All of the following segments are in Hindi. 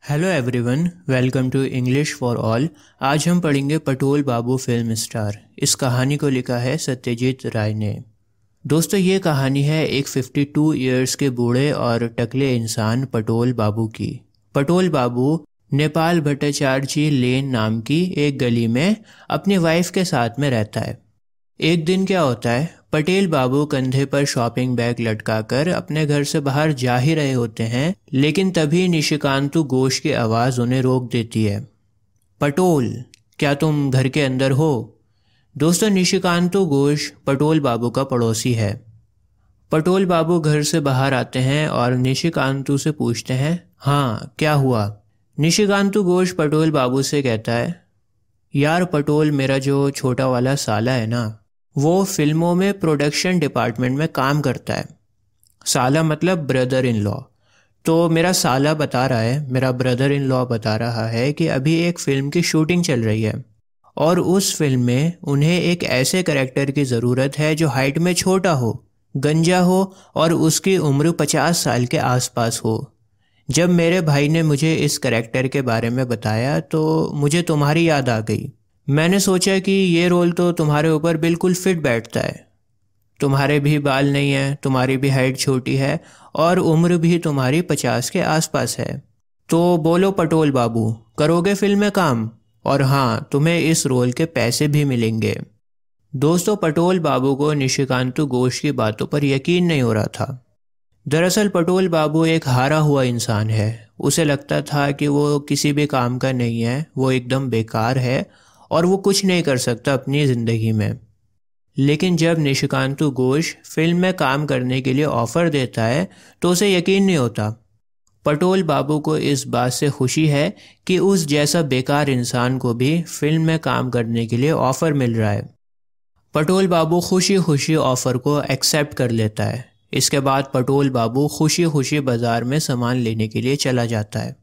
Hello everyone, welcome to English for all. आज हम पढ़ेंगे पटोल बाबू फिल्म स्टार। इस कहानी को लिखा है सत्यजीत राय ने। दोस्तों, ये कहानी है एक 52 इयर्स के बूढ़े और टकले इंसान पटोल बाबू की। पटोल बाबू नेपाल भट्टाचार्य लेन नाम की एक गली में अपनी वाइफ के साथ में रहता है। एक दिन क्या होता है, पटेल बाबू कंधे पर शॉपिंग बैग लटकाकर अपने घर से बाहर जा ही रहे होते हैं, लेकिन तभी निशिकांतु घोष की आवाज़ उन्हें रोक देती है। पटोल, क्या तुम घर के अंदर हो? दोस्तों, निशिकांतु घोष पटोल बाबू का पड़ोसी है। पटोल बाबू घर से बाहर आते हैं और निशिकांतु से पूछते हैं, हाँ क्या हुआ? निशिकांतु घोष पटोल बाबू से कहता है, यार पटोल, मेरा जो छोटा वाला साला है ना, वो फिल्मों में प्रोडक्शन डिपार्टमेंट में काम करता है। साला मतलब ब्रदर इन लॉ। तो मेरा साला बता रहा है, मेरा ब्रदर इन लॉ बता रहा है कि अभी एक फ़िल्म की शूटिंग चल रही है और उस फिल्म में उन्हें एक ऐसे कैरेक्टर की ज़रूरत है जो हाइट में छोटा हो, गंजा हो और उसकी उम्र 50 साल के आसपास हो। जब मेरे भाई ने मुझे इस कैरेक्टर के बारे में बताया तो मुझे तुम्हारी याद आ गई। मैंने सोचा कि ये रोल तो तुम्हारे ऊपर बिल्कुल फिट बैठता है। तुम्हारे भी बाल नहीं हैं, तुम्हारी भी हाइट छोटी है और उम्र भी तुम्हारी 50 के आसपास है। तो बोलो पटोल बाबू, करोगे फिल्म में काम? और हाँ, तुम्हें इस रोल के पैसे भी मिलेंगे। दोस्तों, पटोल बाबू को निशिकांतु घोष की बातों पर यकीन नहीं हो रहा था। दरअसल पटोल बाबू एक हारा हुआ इंसान है। उसे लगता था कि वो किसी भी काम का नहीं है, वो एकदम बेकार है और वो कुछ नहीं कर सकता अपनी ज़िंदगी में। लेकिन जब निशिकांतु घोष फिल्म में काम करने के लिए ऑफ़र देता है तो उसे यकीन नहीं होता। पटोल बाबू को इस बात से खुशी है कि उस जैसा बेकार इंसान को भी फिल्म में काम करने के लिए ऑफ़र मिल रहा है। पटोल बाबू खुशी खुशी ऑफ़र को एक्सेप्ट कर लेता है। इसके बाद पटोल बाबू खुशी खुशी बाज़ार में सामान लेने के लिए चला जाता है।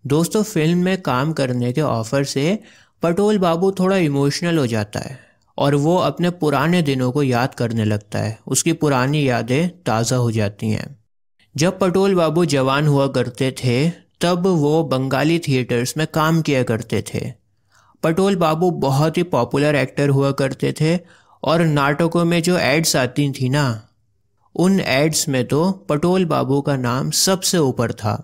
दोस्तों, फिल्म में काम करने के ऑफ़र से पटोल बाबू थोड़ा इमोशनल हो जाता है और वो अपने पुराने दिनों को याद करने लगता है। उसकी पुरानी यादें ताज़ा हो जाती हैं। जब पटोल बाबू जवान हुआ करते थे तब वो बंगाली थिएटर्स में काम किया करते थे। पटोल बाबू बहुत ही पॉपुलर एक्टर हुआ करते थे और नाटकों में जो एड्स आती थी ना, उन एड्स में तो पटोल बाबू का नाम सबसे ऊपर था।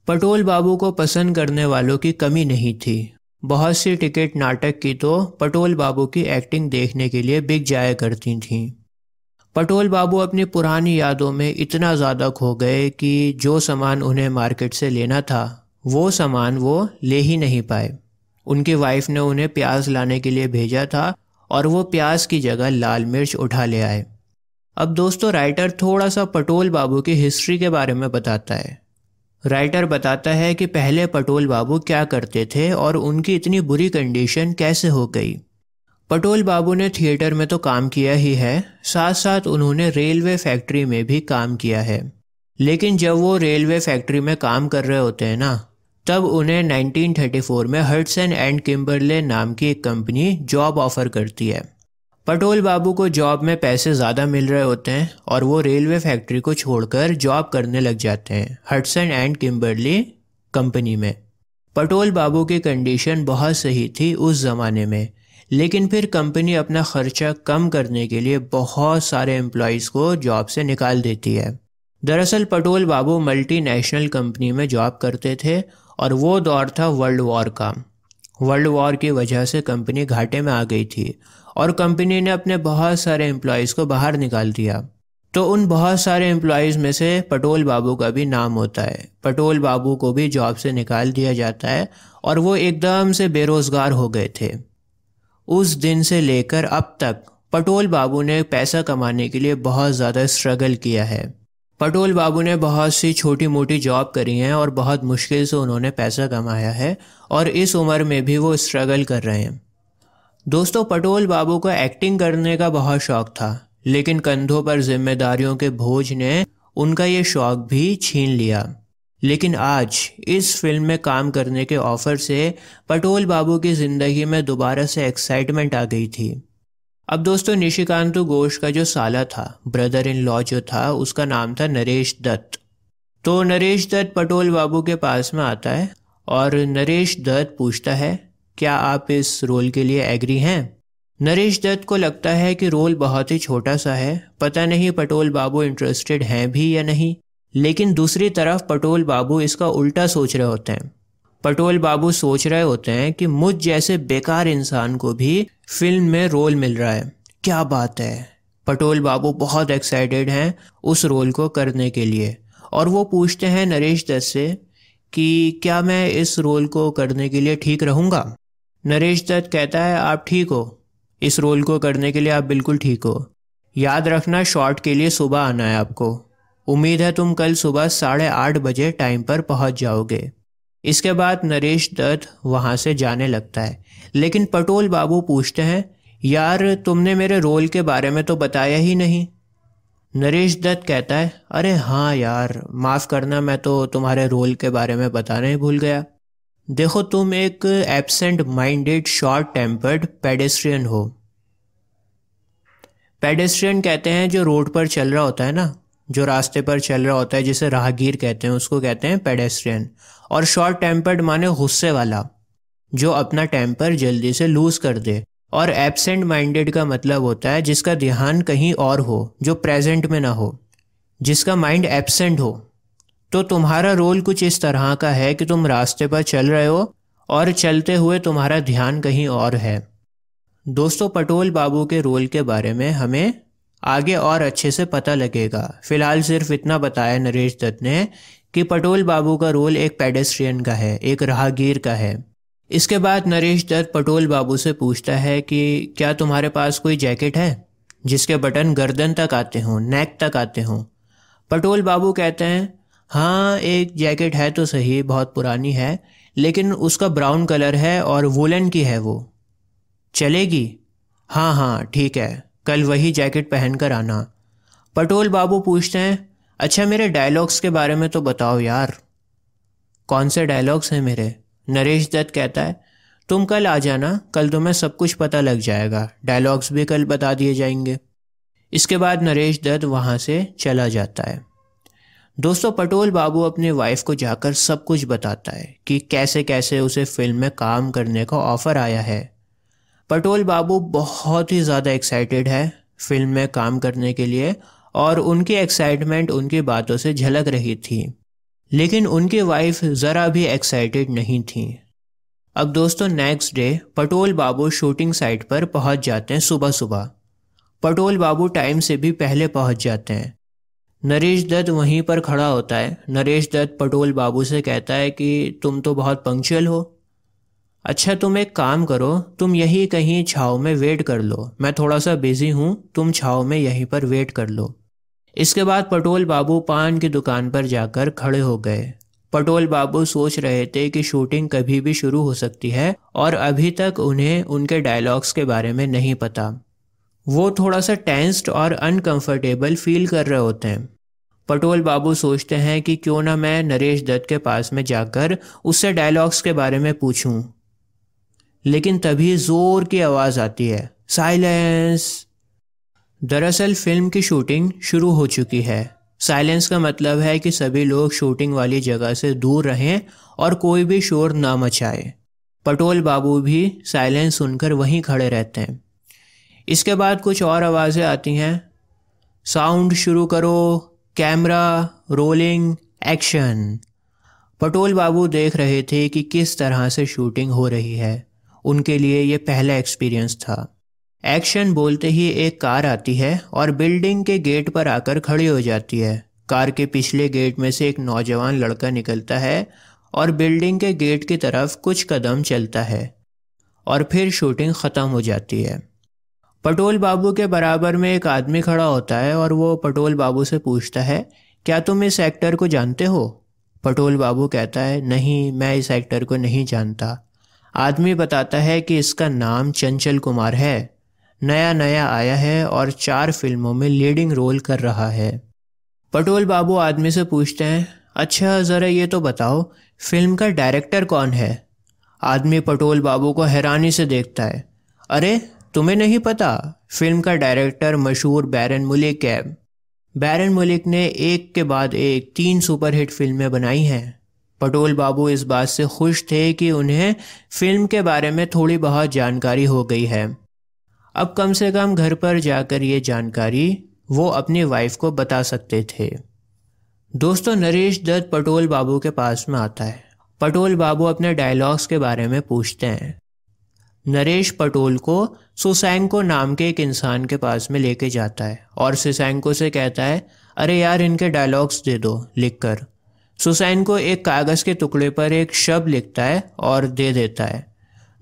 पटोल बाबू को पसंद करने वालों की कमी नहीं थी। बहुत सी टिकट नाटक की तो पटोल बाबू की एक्टिंग देखने के लिए बिक जाया करती थीं। पटोल बाबू अपनी पुरानी यादों में इतना ज़्यादा खो गए कि जो सामान उन्हें मार्केट से लेना था वो सामान वो ले ही नहीं पाए। उनकी वाइफ ने उन्हें प्याज लाने के लिए भेजा था और वो प्याज की जगह लाल मिर्च उठा ले आए। अब दोस्तों, राइटर थोड़ा सा पटोल बाबू की हिस्ट्री के बारे में बताता है। राइटर बताता है कि पहले पटोल बाबू क्या करते थे और उनकी इतनी बुरी कंडीशन कैसे हो गई। पटोल बाबू ने थिएटर में तो काम किया ही है, साथ साथ उन्होंने रेलवे फैक्ट्री में भी काम किया है। लेकिन जब वो रेलवे फैक्ट्री में काम कर रहे होते हैं ना, तब उन्हें 1934 में हडसन एंड किम्बरले नाम की एक कंपनी जॉब ऑफर करती है। पटोल बाबू को जॉब में पैसे ज़्यादा मिल रहे होते हैं और वो रेलवे फैक्ट्री को छोड़कर जॉब करने लग जाते हैं हडसन एंड किम्बरली कंपनी में। पटोल बाबू की कंडीशन बहुत सही थी उस ज़माने में, लेकिन फिर कंपनी अपना खर्चा कम करने के लिए बहुत सारे एम्प्लॉयज़ को जॉब से निकाल देती है। दरअसल पटोल बाबू मल्टीनेशनल कंपनी में जॉब करते थे और वो दौर था वर्ल्ड वॉर का। वर्ल्ड वॉर की वजह से कंपनी घाटे में आ गई थी और कंपनी ने अपने बहुत सारे एम्प्लॉयज़ को बाहर निकाल दिया। तो उन बहुत सारे एम्प्लॉयज़ में से पटोल बाबू का भी नाम होता है। पटोल बाबू को भी जॉब से निकाल दिया जाता है और वो एकदम से बेरोज़गार हो गए थे। उस दिन से लेकर अब तक पटोल बाबू ने पैसा कमाने के लिए बहुत ज़्यादा स्ट्रगल किया है। पटोल बाबू ने बहुत सी छोटी मोटी जॉब करी हैं और बहुत मुश्किल से उन्होंने पैसा कमाया है और इस उम्र में भी वो स्ट्रगल कर रहे हैं। दोस्तों, पटोल बाबू को एक्टिंग करने का बहुत शौक था, लेकिन कंधों पर जिम्मेदारियों के बोझ ने उनका ये शौक भी छीन लिया। लेकिन आज इस फिल्म में काम करने के ऑफ़र से पटोल बाबू की ज़िंदगी में दोबारा से एक्साइटमेंट आ गई थी। अब दोस्तों, निशिकांतु घोष का जो साला था, ब्रदर इन लॉ जो था, उसका नाम था नरेश दत्त। तो नरेश दत्त पटोल बाबू के पास में आता है और नरेश दत्त पूछता है, क्या आप इस रोल के लिए एग्री हैं? नरेश दत्त को लगता है कि रोल बहुत ही छोटा सा है, पता नहीं पटोल बाबू इंटरेस्टेड हैं भी या नहीं। लेकिन दूसरी तरफ पटोल बाबू इसका उल्टा सोच रहे होते हैं। पटोल बाबू सोच रहे होते हैं कि मुझ जैसे बेकार इंसान को भी फिल्म में रोल मिल रहा है, क्या बात है। पटोल बाबू बहुत एक्साइटेड हैं उस रोल को करने के लिए और वो पूछते हैं नरेश दत्त से कि क्या मैं इस रोल को करने के लिए ठीक रहूँगा? नरेश दत्त कहता है, आप ठीक हो, इस रोल को करने के लिए आप बिल्कुल ठीक हो। याद रखना शॉट के लिए सुबह आना है आपको। उम्मीद है तुम कल सुबह 8:30 बजे टाइम पर पहुंच जाओगे। इसके बाद नरेश दत्त वहां से जाने लगता है, लेकिन पटोल बाबू पूछते हैं, यार तुमने मेरे रोल के बारे में तो बताया ही नहीं। नरेश दत्त कहता है, अरे हाँ यार, माफ़ करना, मैं तो तुम्हारे रोल के बारे में बताना ही भूल गया। देखो तुम एक absent minded short tempered pedestrian हो। पेडेस्ट्रियन कहते हैं जो रोड पर चल रहा होता है ना, जो रास्ते पर चल रहा होता है, जिसे राहगीर कहते हैं, उसको कहते हैं पेडेस्ट्रियन। और शॉर्ट टेम्पर्ड माने गुस्से वाला, जो अपना टेम्पर जल्दी से लूज कर दे। और एब्सेंट माइंडेड का मतलब होता है जिसका ध्यान कहीं और हो, जो प्रेजेंट में ना हो, जिसका माइंड एब्सेंट हो। तो तुम्हारा रोल कुछ इस तरह का है कि तुम रास्ते पर चल रहे हो और चलते हुए तुम्हारा ध्यान कहीं और है। दोस्तों, पटोल बाबू के रोल के बारे में हमें आगे और अच्छे से पता लगेगा। फिलहाल सिर्फ इतना बताया नरेश दत्त ने कि पटोल बाबू का रोल एक पेडेस्ट्रियन का है, एक राहगीर का है। इसके बाद नरेश दत्त पटोल बाबू से पूछता है कि क्या तुम्हारे पास कोई जैकेट है जिसके बटन गर्दन तक आते हों, नेक तक आते हों? पटोल बाबू कहते हैं, हाँ एक जैकेट है तो सही, बहुत पुरानी है, लेकिन उसका ब्राउन कलर है और वुलन की है, वो चलेगी? हाँ हाँ ठीक है, कल वही जैकेट पहन कर आना। पटोल बाबू पूछते हैं, अच्छा मेरे डायलॉग्स के बारे में तो बताओ यार। कौन से डायलॉग्स हैं मेरे? नरेश दत्त कहता है, तुम कल आ जाना, कल तुम्हें सब कुछ पता लग जाएगा, डायलॉग्स भी कल बता दिए जाएंगे। इसके बाद नरेश दत्त वहाँ से चला जाता है। दोस्तों, पटोल बाबू अपनी वाइफ को जाकर सब कुछ बताता है कि कैसे कैसे उसे फिल्म में काम करने का ऑफ़र आया है। पटोल बाबू बहुत ही ज़्यादा एक्साइटेड है फिल्म में काम करने के लिए और उनकी एक्साइटमेंट उनकी बातों से झलक रही थी, लेकिन उनकी वाइफ ज़रा भी एक्साइटेड नहीं थी। अब दोस्तों, नेक्स्ट डे पटोल बाबू शूटिंग साइट पर पहुंच जाते हैं सुबह सुबह। पटोल बाबू टाइम से भी पहले पहुंच जाते हैं। नरेश दत्त वहीं पर खड़ा होता है। नरेश दत्त पटोल बाबू से कहता है कि तुम तो बहुत पंक्चुअल हो। अच्छा तुम एक काम करो, तुम यहीं कहीं छाँव में वेट कर लो, मैं थोड़ा सा बिजी हूँ, तुम छाँव में यहीं पर वेट कर लो। इसके बाद पटोल बाबू पान की दुकान पर जाकर खड़े हो गए। पटोल बाबू सोच रहे थे कि शूटिंग कभी भी शुरू हो सकती है और अभी तक उन्हें उनके डायलॉग्स के बारे में नहीं पता। वो थोड़ा सा टेंस्ड और अनकंफर्टेबल फील कर रहे होते हैं। पटोल बाबू सोचते हैं कि क्यों ना मैं नरेश दत्त के पास में जाकर उससे डायलॉग्स के बारे में पूछूं। लेकिन तभी जोर की आवाज़ आती है, साइलेंस। दरअसल फिल्म की शूटिंग शुरू हो चुकी है। साइलेंस का मतलब है कि सभी लोग शूटिंग वाली जगह से दूर रहें और कोई भी शोर ना मचाए। पटोल बाबू भी साइलेंस सुनकर वहीं खड़े रहते हैं। इसके बाद कुछ और आवाज़ें आती हैं, साउंड शुरू करो, कैमरा रोलिंग, एक्शन। पटोल बाबू देख रहे थे कि किस तरह से शूटिंग हो रही है। उनके लिए ये पहला एक्सपीरियंस था। एक्शन बोलते ही एक कार आती है और बिल्डिंग के गेट पर आकर खड़ी हो जाती है। कार के पिछले गेट में से एक नौजवान लड़का निकलता है और बिल्डिंग के गेट की तरफ कुछ कदम चलता है और फिर शूटिंग ख़त्म हो जाती है। पटोल बाबू के बराबर में एक आदमी खड़ा होता है और वो पटोल बाबू से पूछता है, क्या तुम इस एक्टर को जानते हो? पटोल बाबू कहता है, नहीं, मैं इस एक्टर को नहीं जानता। आदमी बताता है कि इसका नाम चंचल कुमार है, नया नया आया है और 4 फिल्मों में लीडिंग रोल कर रहा है। पटोल बाबू आदमी से पूछते हैं, अच्छा ज़रा ये तो बताओ फिल्म का डायरेक्टर कौन है? आदमी पटोल बाबू को हैरानी से देखता है, अरे तुम्हें नहीं पता? फिल्म का डायरेक्टर मशहूर बैरन मुलिक है। बैरन मुलिक ने एक के बाद एक 3 सुपरहिट फिल्में बनाई हैं। पटोल बाबू इस बात से खुश थे कि उन्हें फिल्म के बारे में थोड़ी बहुत जानकारी हो गई है। अब कम से कम घर पर जाकर ये जानकारी वो अपनी वाइफ को बता सकते थे। दोस्तों, नरेश दत्त पटोल बाबू के पास में आता है। पटोल बाबू अपने डायलॉग्स के बारे में पूछते हैं। नरेश पटोल को सुसैंको नाम के एक इंसान के पास में लेके जाता है और सुसैंको से कहता है, अरे यार इनके डायलॉग्स दे दो लिखकर। सुसैंको एक कागज़ के टुकड़े पर एक शब्द लिखता है और दे देता है।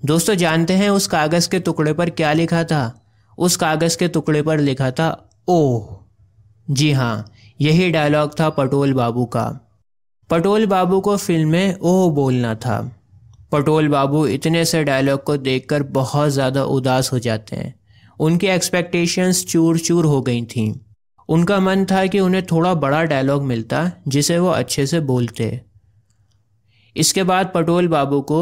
दोस्तों, जानते हैं उस कागज़ के टुकड़े पर क्या लिखा था? उस कागज़ के टुकड़े पर लिखा था ओह। जी हाँ, यही डायलॉग था पटोल बाबू का। पटोल बाबू को फिल्म में ओह बोलना था। पटोल बाबू इतने से डायलॉग को देखकर बहुत ज़्यादा उदास हो जाते हैं। उनकी एक्सपेक्टेशंस चूर चूर हो गई थीं। उनका मन था कि उन्हें थोड़ा बड़ा डायलॉग मिलता जिसे वो अच्छे से बोलते। इसके बाद पटोल बाबू को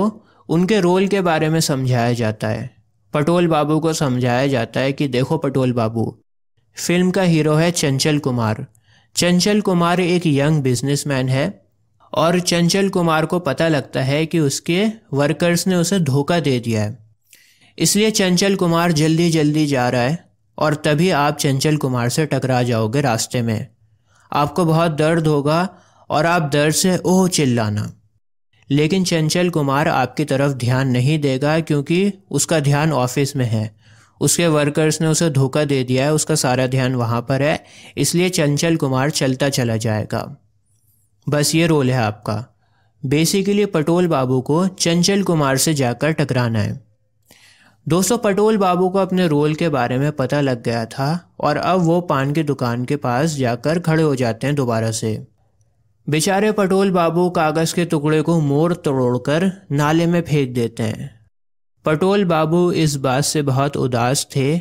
उनके रोल के बारे में समझाया जाता है। पटोल बाबू को समझाया जाता है कि देखो पटोल बाबू, फिल्म का हीरो है चंचल कुमार। चंचल कुमार एक यंग बिजनेसमैन है और चंचल कुमार को पता लगता है कि उसके वर्कर्स ने उसे धोखा दे दिया है। इसलिए चंचल कुमार जल्दी जल्दी जा रहा है और तभी आप चंचल कुमार से टकरा जाओगे रास्ते में। आपको बहुत दर्द होगा और आप दर्द से ओह चिल्लाना। लेकिन चंचल कुमार आपकी तरफ ध्यान नहीं देगा क्योंकि उसका ध्यान ऑफिस में है। उसके वर्कर्स ने उसे धोखा दे दिया है, उसका सारा ध्यान वहाँ पर है। इसलिए चंचल कुमार चलता चला जाएगा। बस ये रोल है आपका। बेसिकली पटोल बाबू को चंचल कुमार से जाकर टकराना है। दोस्तों, पटोल बाबू को अपने रोल के बारे में पता लग गया था और अब वो पान की दुकान के पास जाकर खड़े हो जाते हैं दोबारा से। बेचारे पटोल बाबू कागज़ के टुकड़े को मोड़ तोड़कर नाले में फेंक देते हैं। पटोल बाबू इस बात से बहुत उदास थे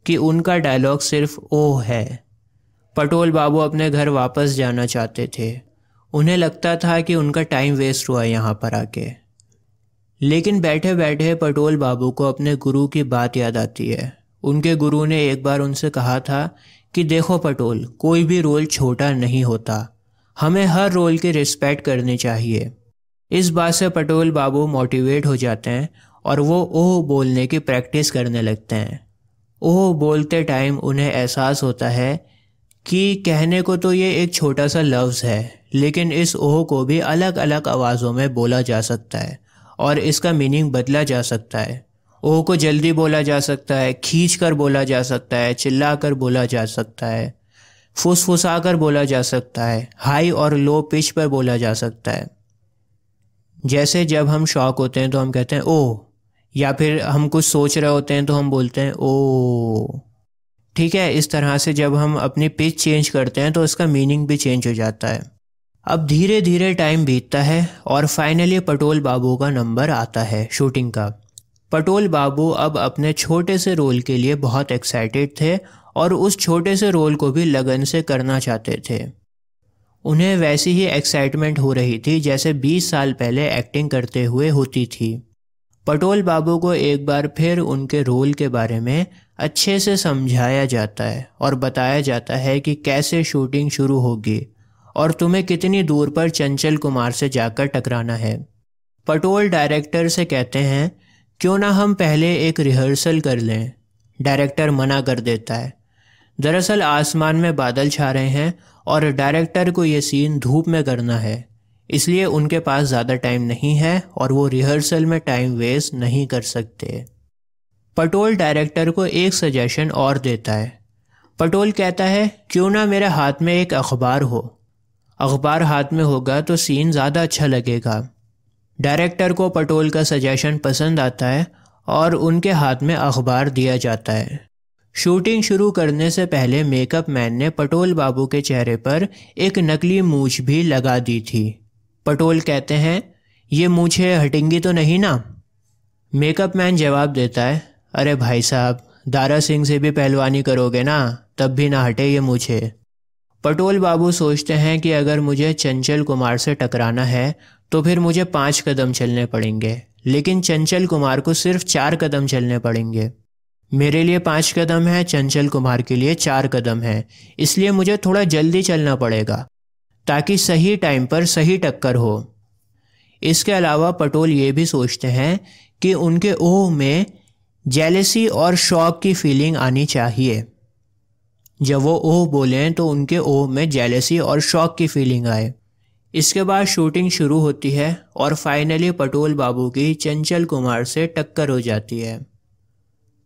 कि उनका डायलॉग सिर्फ ओह है। पटोल बाबू अपने घर वापस जाना चाहते थे। उन्हें लगता था कि उनका टाइम वेस्ट हुआ यहाँ पर आके। लेकिन बैठे बैठे पटोल बाबू को अपने गुरु की बात याद आती है। उनके गुरु ने एक बार उनसे कहा था कि देखो पटोल, कोई भी रोल छोटा नहीं होता, हमें हर रोल की रिस्पेक्ट करनी चाहिए। इस बात से पटोल बाबू मोटिवेट हो जाते हैं और वो ओह बोलने की प्रैक्टिस करने लगते हैं। ओह बोलते टाइम उन्हें एहसास होता है कि कहने को तो ये एक छोटा सा लफ्ज़ है, लेकिन इस ओह को भी अलग अलग आवाज़ों में बोला जा सकता है और इसका मीनिंग बदला जा सकता है। ओह को जल्दी बोला जा सकता है, खींच कर बोला जा सकता है, चिल्ला कर बोला जा सकता है, फुसफुसा कर बोला जा सकता है, हाई और लो पिच पर बोला जा सकता है। जैसे जब हम शॉक होते हैं तो हम कहते हैं ओह, या फिर हम कुछ सोच रहे होते हैं तो हम बोलते हैं ओह। ठीक है, इस तरह से जब हम अपनी पिच चेंज करते हैं तो इसका मीनिंग भी चेंज हो जाता है। अब धीरे धीरे टाइम बीतता है और फाइनली पटोल बाबू का नंबर आता है शूटिंग का। पटोल बाबू अब अपने छोटे से रोल के लिए बहुत एक्साइटेड थे और उस छोटे से रोल को भी लगन से करना चाहते थे। उन्हें वैसी ही एक्साइटमेंट हो रही थी जैसे 20 साल पहले एक्टिंग करते हुए होती थी। पटोल बाबू को एक बार फिर उनके रोल के बारे में अच्छे से समझाया जाता है और बताया जाता है कि कैसे शूटिंग शुरू होगी और तुम्हें कितनी दूर पर चंचल कुमार से जाकर टकराना है। पटोल डायरेक्टर से कहते हैं क्यों ना हम पहले एक रिहर्सल कर लें। डायरेक्टर मना कर देता है। दरअसल आसमान में बादल छा रहे हैं और डायरेक्टर को ये सीन धूप में करना है, इसलिए उनके पास ज़्यादा टाइम नहीं है और वो रिहर्सल में टाइम वेस्ट नहीं कर सकते। पटोल डायरेक्टर को एक सजेशन और देता है। पटोल कहता है क्यों ना मेरे हाथ में एक अखबार हो, अखबार हाथ में होगा तो सीन ज़्यादा अच्छा लगेगा। डायरेक्टर को पटोल का सजेशन पसंद आता है और उनके हाथ में अखबार दिया जाता है। शूटिंग शुरू करने से पहले मेकअप मैन ने पटोल बाबू के चेहरे पर एक नकली मूंछ भी लगा दी थी। पटोल कहते हैं ये मूंछें हटेंगी तो नहीं ना? मेकअप मैन जवाब देता है अरे भाई साहब, दारा सिंह से भी पहलवानी करोगे ना, तब भी ना हटे ये मूंछें। पटोल बाबू सोचते हैं कि अगर मुझे चंचल कुमार से टकराना है तो फिर मुझे 5 कदम चलने पड़ेंगे, लेकिन चंचल कुमार को सिर्फ 4 कदम चलने पड़ेंगे। मेरे लिए 5 कदम है, चंचल कुमार के लिए 4 कदम है, इसलिए मुझे थोड़ा जल्दी चलना पड़ेगा ताकि सही टाइम पर सही टक्कर हो। इसके अलावा पटोल ये भी सोचते हैं कि उनके ओह में जेलसी और शौक की फीलिंग आनी चाहिए। जब वो ओह बोलें तो उनके ओह में जेलसी और शौक की फीलिंग आए। इसके बाद शूटिंग शुरू होती है और फाइनली पटोल बाबू की चंचल कुमार से टक्कर हो जाती है।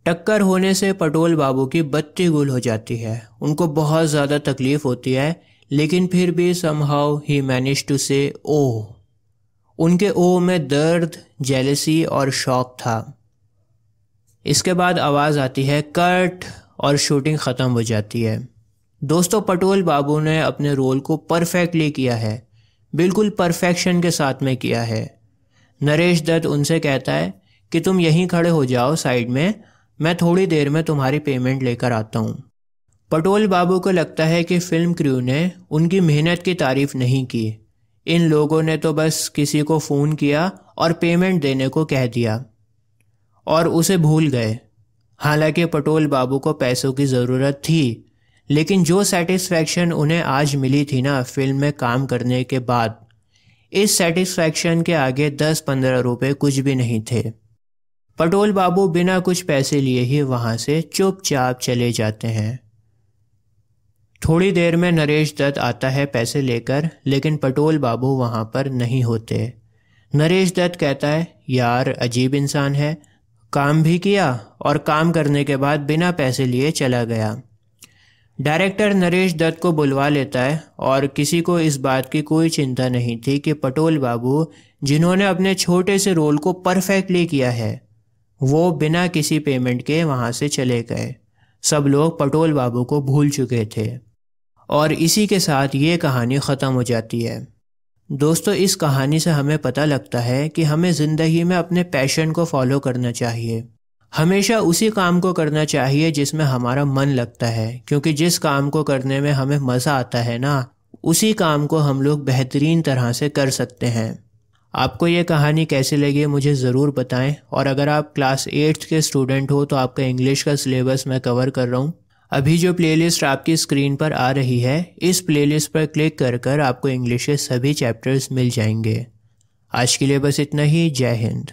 टक्कर होने से पटोल बाबू की बत्ती गुल हो जाती है। उनको बहुत ज़्यादा तकलीफ होती है, लेकिन फिर भी समहाउ ही मैनेज टू से ओह। उनके ओह में दर्द, जेलसी और शौक था। इसके बाद आवाज़ आती है कट और शूटिंग ख़त्म हो जाती है। दोस्तों, पटोल बाबू ने अपने रोल को परफेक्टली किया है, बिल्कुल परफेक्शन के साथ में किया है। नरेश दत्त उनसे कहता है कि तुम यहीं खड़े हो जाओ साइड में, मैं थोड़ी देर में तुम्हारी पेमेंट लेकर आता हूँ। पटोल बाबू को लगता है कि फिल्म क्रू ने उनकी मेहनत की तारीफ नहीं की। इन लोगों ने तो बस किसी को फ़ोन किया और पेमेंट देने को कह दिया और उसे भूल गए। हालांकि पटोल बाबू को पैसों की ज़रूरत थी, लेकिन जो सेटिस्फैक्शन उन्हें आज मिली थी ना फिल्म में काम करने के बाद, इस सेटिस्फैक्शन के आगे 10-15 रुपए कुछ भी नहीं थे। पटोल बाबू बिना कुछ पैसे लिए ही वहाँ से चुपचाप चले जाते हैं। थोड़ी देर में नरेश दत्त आता है पैसे लेकर, लेकिन पटोल बाबू वहाँ पर नहीं होते। नरेश दत्त कहता है यार अजीब इंसान है, काम भी किया और काम करने के बाद बिना पैसे लिए चला गया। डायरेक्टर नरेश दत्त को बुलवा लेता है और किसी को इस बात की कोई चिंता नहीं थी कि पटोल बाबू, जिन्होंने अपने छोटे से रोल को परफेक्टली किया है, वो बिना किसी पेमेंट के वहाँ से चले गए। सब लोग पटोल बाबू को भूल चुके थे और इसी के साथ ये कहानी ख़त्म हो जाती है। दोस्तों, इस कहानी से हमें पता लगता है कि हमें ज़िंदगी में अपने पैशन को फॉलो करना चाहिए। हमेशा उसी काम को करना चाहिए जिसमें हमारा मन लगता है, क्योंकि जिस काम को करने में हमें मज़ा आता है ना, उसी काम को हम लोग बेहतरीन तरह से कर सकते हैं। आपको ये कहानी कैसी लगी मुझे ज़रूर बताएं, और अगर आप क्लास 8th के स्टूडेंट हो तो आपका इंग्लिश का सिलेबस मैं कवर कर रहा हूँ। अभी जो प्लेलिस्ट आपकी स्क्रीन पर आ रही है, इस प्लेलिस्ट पर क्लिक कर आपको इंग्लिश के सभी चैप्टर्स मिल जाएंगे। आज के लिए बस इतना ही। जय हिंद।